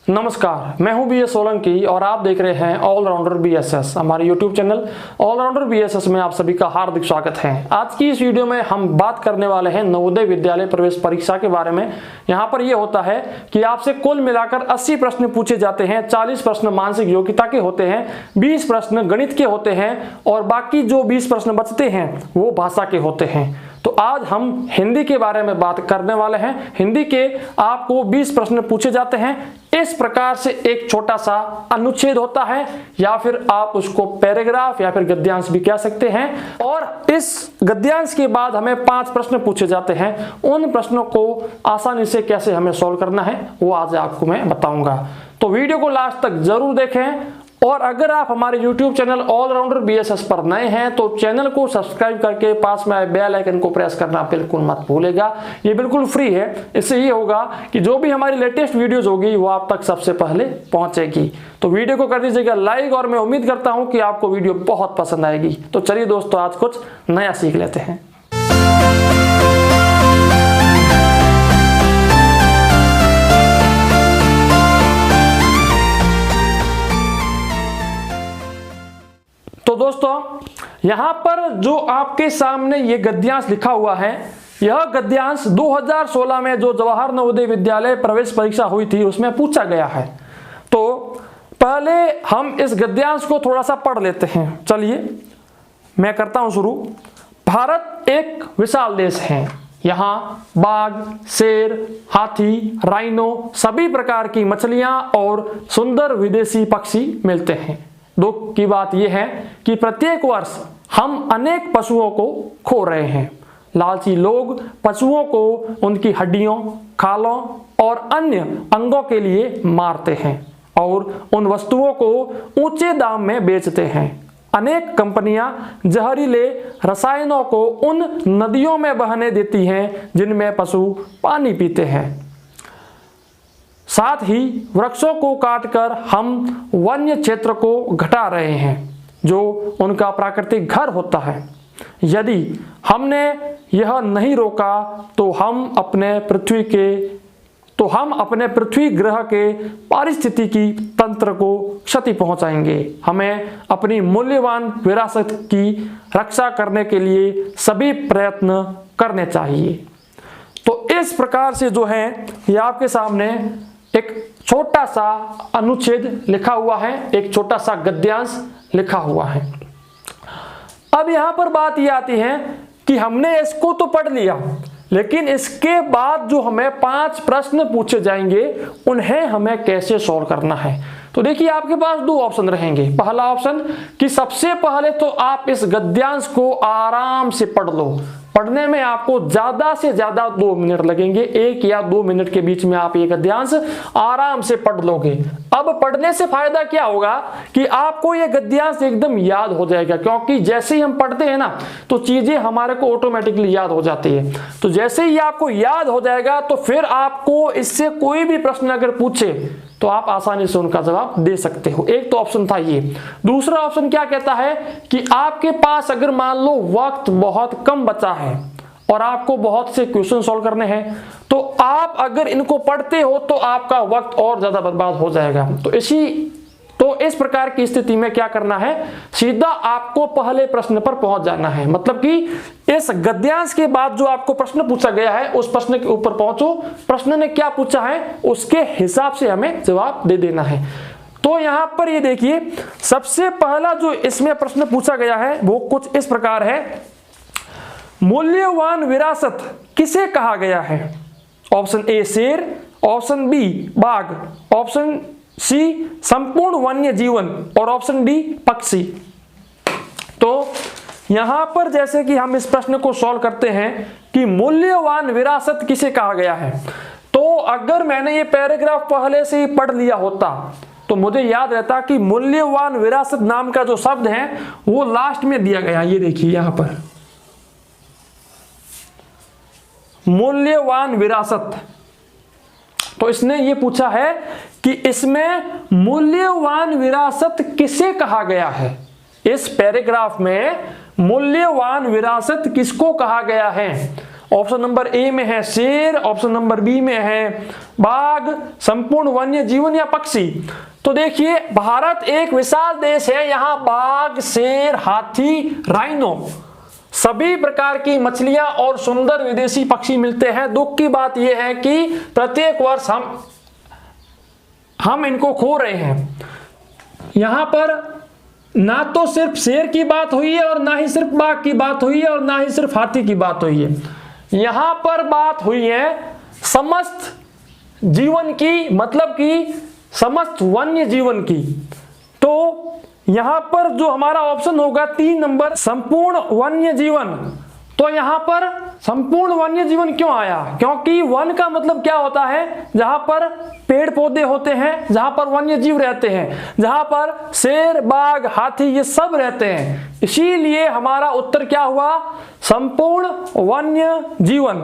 नमस्कार, मैं हूं बीएस सोलंकी और आप देख रहे हैं ऑलराउंडर बीएसएस। हमारे यूट्यूब चैनल ऑलराउंडर बीएसएस में आप सभी का हार्दिक स्वागत है। आज की इस वीडियो में हम बात करने वाले हैं नवोदय विद्यालय प्रवेश परीक्षा के बारे में। यहां पर यह होता है कि आपसे कुल मिलाकर 80 प्रश्न पूछे जाते हैं। 40 प्रश्न मानसिक योग्यता के होते हैं, 20 प्रश्न गणित के होते हैं और बाकी जो 20 प्रश्न बचते हैं वो भाषा के होते हैं। तो आज हम हिंदी के बारे में बात करने वाले हैं। हिंदी के आपको 20 प्रश्न पूछे जाते हैं। इस प्रकार से एक छोटा सा अनुच्छेद होता है या फिर आप उसको पैराग्राफ या फिर गद्यांश भी कह सकते हैं। और इस गद्यांश के बाद हमें 5 प्रश्न पूछे जाते हैं। उन प्रश्नों को आसानी से कैसे हमें सॉल्व करना है वो आज आपको मैं बताऊंगा। तो वीडियो को लास्ट तक जरूर देखें। और अगर आप हमारे YouTube चैनल ऑलराउंडर बीएसएस पर नए हैं तो चैनल को सब्सक्राइब करके पास में आए बेल आइकन को प्रेस करना बिल्कुल मत भूलेगा। ये बिल्कुल फ्री है। इससे ये होगा कि जो भी हमारी लेटेस्ट वीडियोस होगी वो आप तक सबसे पहले पहुंचेगी। तो वीडियो को कर दीजिएगा लाइक और मैं उम्मीद करता हूं कि आपको वीडियो बहुत पसंद आएगी। तो चलिए दोस्तों, आज कुछ नया सीख लेते हैं। तो दोस्तों, यहां पर जो आपके सामने ये गद्यांश लिखा हुआ है, यह गद्यांश 2016 में जो जवाहर नवोदय विद्यालय प्रवेश परीक्षा हुई थी उसमें पूछा गया है। तो पहले हम इस गद्यांश को थोड़ा सा पढ़ लेते हैं। चलिए मैं करता हूं शुरू। भारत एक विशाल देश है। यहाँ बाघ, शेर, हाथी, राइनो, सभी प्रकार की मछलियां और सुंदर विदेशी पक्षी मिलते हैं। दुख की बात यह है कि प्रत्येक वर्ष हम अनेक पशुओं को खो रहे हैं। लालची लोग पशुओं को उनकी हड्डियों, खालों और अन्य अंगों के लिए मारते हैं और उन वस्तुओं को ऊंचे दाम में बेचते हैं। अनेक कंपनियां जहरीले रसायनों को उन नदियों में बहने देती हैं जिनमें पशु पानी पीते हैं। साथ ही वृक्षों को काटकर हम वन्य क्षेत्र को घटा रहे हैं जो उनका प्राकृतिक घर होता है। यदि हमने यह नहीं रोका तो हम अपने पृथ्वी ग्रह के पारिस्थितिकी तंत्र को क्षति पहुंचाएंगे। हमें अपनी मूल्यवान विरासत की रक्षा करने के लिए सभी प्रयत्न करने चाहिए। तो इस प्रकार से जो है ये आपके सामने एक छोटा सा अनुच्छेद लिखा हुआ है, एक छोटा सा गद्यांश लिखा हुआ है। अब यहां पर बात यह आती है कि हमने इसको तो पढ़ लिया, लेकिन इसके बाद जो हमें 5 प्रश्न पूछे जाएंगे उन्हें हमें कैसे सॉल्व करना है। तो देखिए, आपके पास 2 ऑप्शन रहेंगे। पहला ऑप्शन कि सबसे पहले तो आप इस गद्यांश को आराम से पढ़ लो। पढ़ने में आपको ज्यादा से ज्यादा 2 मिनट लगेंगे। 1 या 2 मिनट के बीच में आप ये गद्यांश आराम से पढ़ लोगे। अब पढ़ने से फायदा क्या होगा कि आपको ये गद्यांश एकदम याद हो जाएगा, क्योंकि जैसे ही हम पढ़ते हैं ना तो चीजें हमारे को ऑटोमेटिकली याद हो जाती है। तो जैसे ही आपको याद हो जाएगा तो फिर आपको इससे कोई भी प्रश्न अगर पूछे तो आप आसानी से उनका जवाब दे सकते हो। एक तो ऑप्शन था ये। दूसरा ऑप्शन क्या कहता है कि आपके पास अगर मान लो वक्त बहुत कम बचा है और आपको बहुत से क्वेश्चन सॉल्व करने हैं, तो आप अगर इनको पढ़ते हो तो आपका वक्त और ज्यादा बर्बाद हो जाएगा। तो इस प्रकार की स्थिति में क्या करना है, सीधा आपको पहले प्रश्न पर पहुंच जाना है। मतलब कि इस गद्यांश के बाद जो आपको प्रश्न पूछा गया है उस प्रश्न के ऊपर पहुंचो। प्रश्न ने क्या पूछा है उसके हिसाब से हमें जवाब दे देना है। तो यहां पर ये देखिए, सबसे पहला जो इसमें प्रश्न पूछा गया है वो कुछ इस प्रकार है। मूल्यवान विरासत किसे कहा गया है? ऑप्शन ए शेर, ऑप्शन बी बाघ, ऑप्शन सी संपूर्ण वन्य जीवन और ऑप्शन डी पक्षी। तो यहां पर जैसे कि हम इस प्रश्न को सॉल्व करते हैं कि मूल्यवान विरासत किसे कहा गया है, तो अगर मैंने ये पैराग्राफ पहले से ही पढ़ लिया होता तो मुझे याद रहता कि मूल्यवान विरासत नाम का जो शब्द है वो लास्ट में दिया गया। ये देखिए यहां पर मूल्यवान विरासत। तो इसने ये पूछा है कि इसमें मूल्यवान विरासत किसे कहा गया है। इस पैराग्राफ में मूल्यवान विरासत किसको कहा गया है ऑप्शन नंबर ए में है शेर, ऑप्शन नंबर बी में है बाघ, संपूर्ण वन्य जीवन या पक्षी। तो देखिए भारत एक विशाल देश है, यहाँ बाघ, शेर, हाथी, राइनो सभी प्रकार की मछलियां और सुंदर विदेशी पक्षी मिलते हैं। दुख की बात यह है कि प्रत्येक वर्ष हम इनको खो रहे हैं। यहां पर ना तो सिर्फ शेर की बात हुई है और ना ही सिर्फ बाघ की बात हुई है और ना ही सिर्फ हाथी की बात हुई है। यहां पर बात हुई है समस्त जीवन की, मतलब कि समस्त वन्य जीवन की। तो यहां पर जो हमारा ऑप्शन होगा 3 नंबर संपूर्ण वन्य जीवन। तो यहां पर संपूर्ण वन्य जीवन क्यों आया? क्योंकि वन का मतलब क्या होता है? जहां पर पेड़ पौधे होते हैं, जहां पर वन्य जीव रहते हैं, जहां पर शेर, बाघ, हाथी ये सब रहते हैं। इसीलिए हमारा उत्तर क्या हुआ? संपूर्ण वन्य जीवन।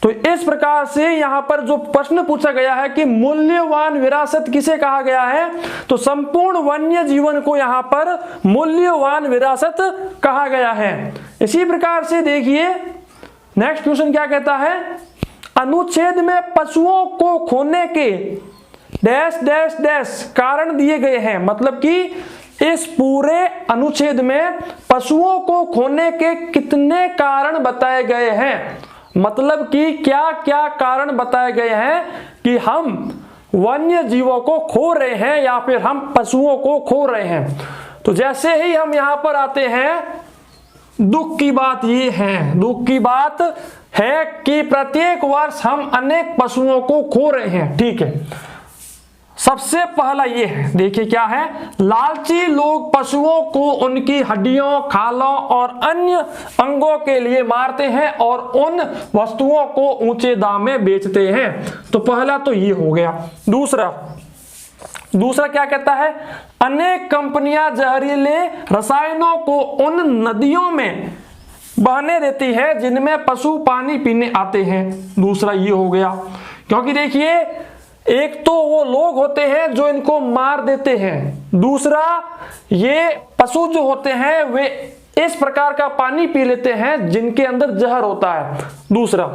तो इस प्रकार से यहां पर जो प्रश्न पूछा गया है कि मूल्यवान विरासत किसे कहा गया है, तो संपूर्ण वन्य जीवन को यहां पर मूल्यवान विरासत कहा गया है। इसी प्रकार से देखिए नेक्स्ट क्वेश्चन क्या कहता है, अनुच्छेद में पशुओं को खोने के डैश डैश डैश कारण दिए गए हैं। मतलब कि इस पूरे अनुच्छेद में पशुओं को खोने के कितने कारण बताए गए हैं, मतलब कि क्या क्या कारण बताए गए हैं कि हम वन्य जीवों को खो रहे हैं या फिर हम पशुओं को खो रहे हैं। तो जैसे ही हम यहां पर आते हैं, दुख की बात ये है, दुख की बात है कि प्रत्येक वर्ष हम अनेक पशुओं को खो रहे हैं। ठीक है, सबसे पहला ये है, देखिए क्या है, लालची लोग पशुओं को उनकी हड्डियों, खालों और अन्य अंगों के लिए मारते हैं और उन वस्तुओं को ऊंचे दाम में बेचते हैं। तो पहला तो ये हो गया। दूसरा क्या कहता है, अनेक कंपनियां जहरीले रसायनों को उन नदियों में बहने देती है जिनमें पशु पानी पीने आते हैं। दूसरा ये हो गया, क्योंकि देखिए एक तो वो लोग होते हैं जो इनको मार देते हैं, दूसरा ये पशु जो होते हैं वे इस प्रकार का पानी पी लेते हैं जिनके अंदर जहर होता है। दूसरा,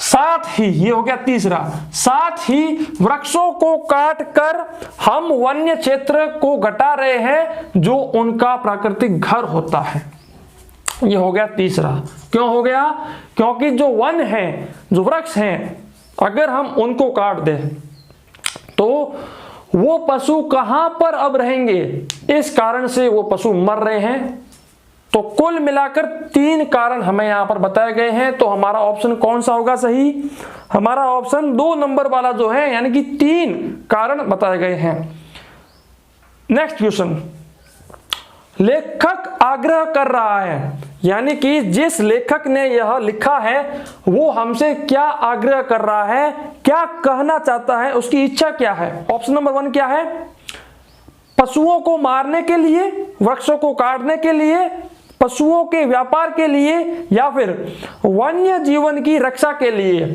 साथ ही ये हो गया तीसरा, साथ ही वृक्षों को काट कर हम वन्य क्षेत्र को घटा रहे हैं जो उनका प्राकृतिक घर होता है। ये हो गया तीसरा। क्यों हो गया? क्योंकि जो वन है, जो वृक्ष हैं, अगर हम उनको काट दें तो वो पशु कहां पर अब रहेंगे, इस कारण से वो पशु मर रहे हैं। तो कुल मिलाकर 3 कारण हमें यहां पर बताए गए हैं। तो हमारा ऑप्शन कौन सा होगा सही? हमारा ऑप्शन 2 नंबर वाला जो है, यानी कि 3 कारण बताए गए हैं। नेक्स्ट क्वेश्चन, लेखक आग्रह कर रहा है, यानी कि जिस लेखक ने यह लिखा है वो हमसे क्या आग्रह कर रहा है, क्या कहना चाहता है, उसकी इच्छा क्या है। ऑप्शन नंबर 1 क्या है, पशुओं को मारने के लिए, वृक्षों को काटने के लिए, पशुओं के व्यापार के लिए, या फिर वन्य जीवन की रक्षा के लिए।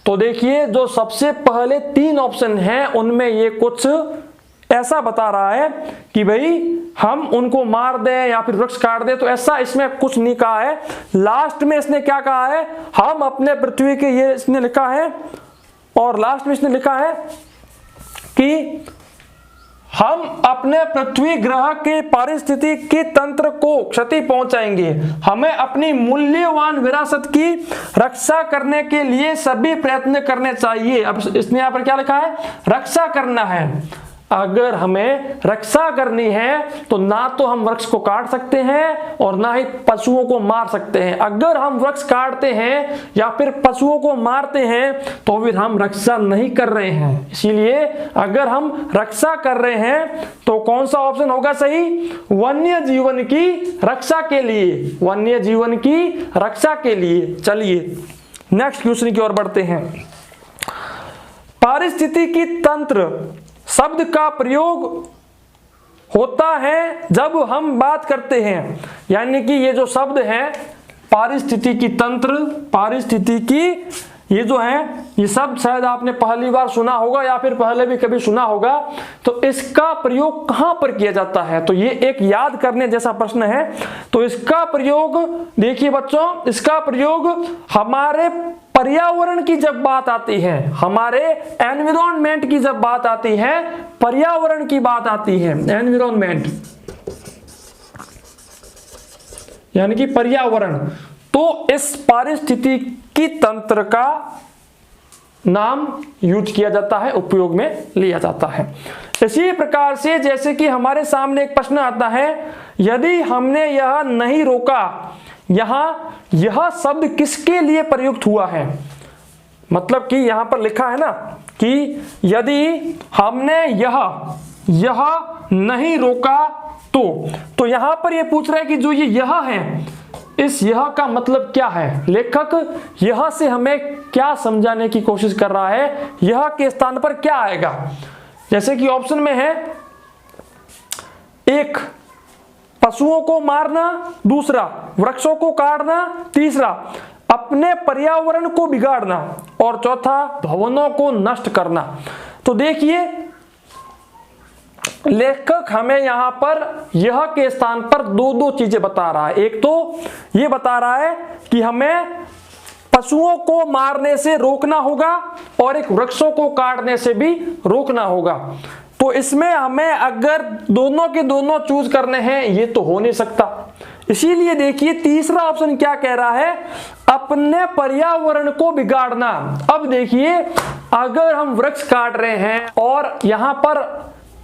तो देखिए जो सबसे पहले 3 ऑप्शन हैं उनमें ये कुछ ऐसा बता रहा है कि भाई हम उनको मार दें या फिर वृक्ष काट दें, तो ऐसा इसमें कुछ नहीं कहा है। लास्ट में इसने क्या कहा है, हम अपने पृथ्वी के, ये इसने लिखा है, और लास्ट में इसने लिखा है कि हम अपने पृथ्वी ग्रह के पारिस्थितिकी तंत्र को क्षति पहुंचाएंगे, हमें अपनी मूल्यवान विरासत की रक्षा करने के लिए सभी प्रयत्न करने चाहिए। अब इसने यहां पर क्या लिखा है, रक्षा करना है। अगर हमें रक्षा करनी है तो ना तो हम वृक्ष को काट सकते हैं और ना ही पशुओं को मार सकते हैं। अगर हम वृक्ष काटते हैं या फिर पशुओं को मारते हैं तो फिर हम रक्षा नहीं कर रहे हैं। इसीलिए अगर हम रक्षा कर रहे हैं तो कौन सा ऑप्शन होगा सही, वन्य जीवन की रक्षा के लिए, वन्य जीवन की रक्षा के लिए। चलिए नेक्स्ट क्वेश्चन की ओर बढ़ते हैं। पारिस्थितिकी तंत्र शब्द का प्रयोग होता है जब हम बात करते हैं, यानी कि ये जो शब्द है पारिस्थितिकी तंत्र, पारिस्थितिकी, ये जो है ये सब शायद आपने पहली बार सुना होगा या फिर पहले भी कभी सुना होगा। तो इसका प्रयोग कहां पर किया जाता है, तो ये एक याद करने जैसा प्रश्न है। तो इसका प्रयोग देखिए बच्चों, इसका प्रयोग हमारे पर्यावरण की जब बात आती है, हमारे एनवायरनमेंट की जब बात आती है, पर्यावरण की बात आती है, एनवायरनमेंट यानी कि पर्यावरण, तो इस पारिस्थितिकी तंत्र का नाम यूज किया जाता है, उपयोग में लिया जाता है। इसी प्रकार से जैसे कि हमारे सामने एक प्रश्न आता है, यदि हमने यह नहीं रोका, यहां यह शब्द किसके लिए प्रयुक्त हुआ है, मतलब कि यहां पर लिखा है ना कि यदि हमने यह नहीं रोका तो यहां पर यह पूछ रहा है कि जो ये यह है, इस यह का मतलब क्या है। लेखक यह से हमें क्या समझाने की कोशिश कर रहा है, यह के स्थान पर क्या आएगा। जैसे कि ऑप्शन में है, एक पशुओं को मारना, दूसरा वृक्षों को काटना, तीसरा अपने पर्यावरण को बिगाड़ना और चौथा भवनों को नष्ट करना। तो देखिए लेखक हमें यहां पर यह के स्थान पर दो चीजें बता रहा है। एक तो यह बता रहा है कि हमें पशुओं को मारने से रोकना होगा और एक वृक्षों को काटने से भी रोकना होगा। तो इसमें हमें अगर दोनों के दोनों चूज करने हैं, ये तो हो नहीं सकता। इसीलिए देखिए तीसरा ऑप्शन क्या कह रहा है, अपने पर्यावरण को बिगाड़ना। अब देखिए अगर हम वृक्ष काट रहे हैं और यहां पर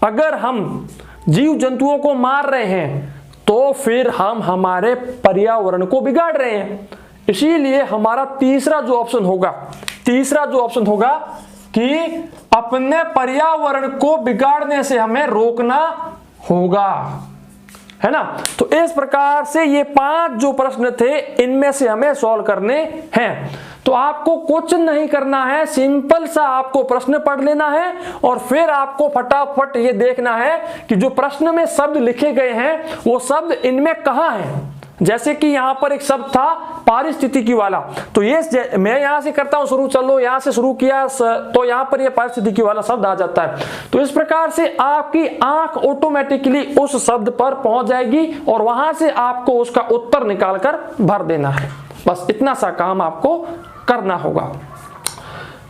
अगर हम जीव जंतुओं को मार रहे हैं, तो फिर हम हमारे पर्यावरण को बिगाड़ रहे हैं। इसीलिए हमारा तीसरा जो ऑप्शन होगा कि अपने पर्यावरण को बिगाड़ने से हमें रोकना होगा, है ना। तो इस प्रकार से ये 5 जो प्रश्न थे, इनमें से हमें सॉल्व करने हैं। तो आपको कुछ नहीं करना है, सिंपल सा आपको प्रश्न पढ़ लेना है और फिर आपको फटाफट ये देखना है कि जो प्रश्न में शब्द लिखे गए हैं वो शब्द इनमें कहां हैं। जैसे कि यहां पर एक शब्द था पारिस्थितिकी वाला, तो ये मैं यहां से करता हूं शुरू, चलो यहां से शुरू किया तो यहां पर ये पारिस्थितिकी वाला शब्द आ जाता है। तो इस प्रकार से आपकी आंख ऑटोमेटिकली उस शब्द पर पहुंच जाएगी और वहां से आपको उसका उत्तर निकालकर भर देना है। बस इतना सा काम आपको करना होगा।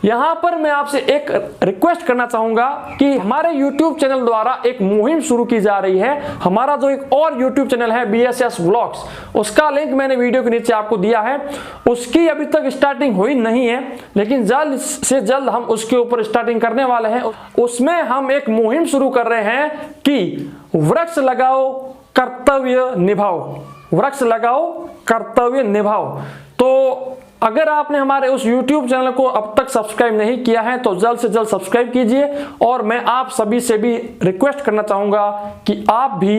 यहां पर मैं आपसे एक रिक्वेस्ट करना चाहूंगा कि हमारे YouTube चैनल द्वारा एक मुहिम शुरू की जा रही है। हमारा जो एक और YouTube चैनल है BSS व्लॉग्स, उसका लिंक मैंने वीडियो के नीचे आपको दिया है। उसकी अभी तक स्टार्टिंग हुई नहीं है, लेकिन जल्द से जल्द हम उसके ऊपर स्टार्टिंग करने वाले हैं। उसमें हम एक मुहिम शुरू कर रहे हैं कि वृक्ष लगाओ कर्तव्य निभाओ, वृक्ष लगाओ कर्तव्य निभाओ। तो अगर आपने हमारे उस YouTube चैनल को अब तक सब्सक्राइब नहीं किया है तो जल्द से जल्द सब्सक्राइब कीजिए। और मैं आप सभी से भी रिक्वेस्ट करना चाहूंगा कि आप भी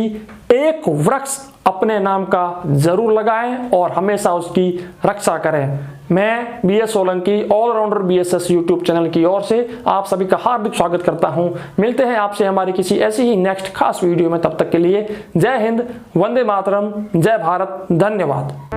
एक वृक्ष अपने नाम का जरूर लगाएं और हमेशा उसकी रक्षा करें। मैं BS Solanki allrounder BSS YouTube channel की ओर से आप सभी का हार्दिक स्वागत करता हूं। मिलते हैं आपसे हमारी किसी ऐसी ही नेक्स्ट खास वीडियो में, तब तक के लिए जय हिंद, वंदे मातरम, जय भारत, धन्यवाद।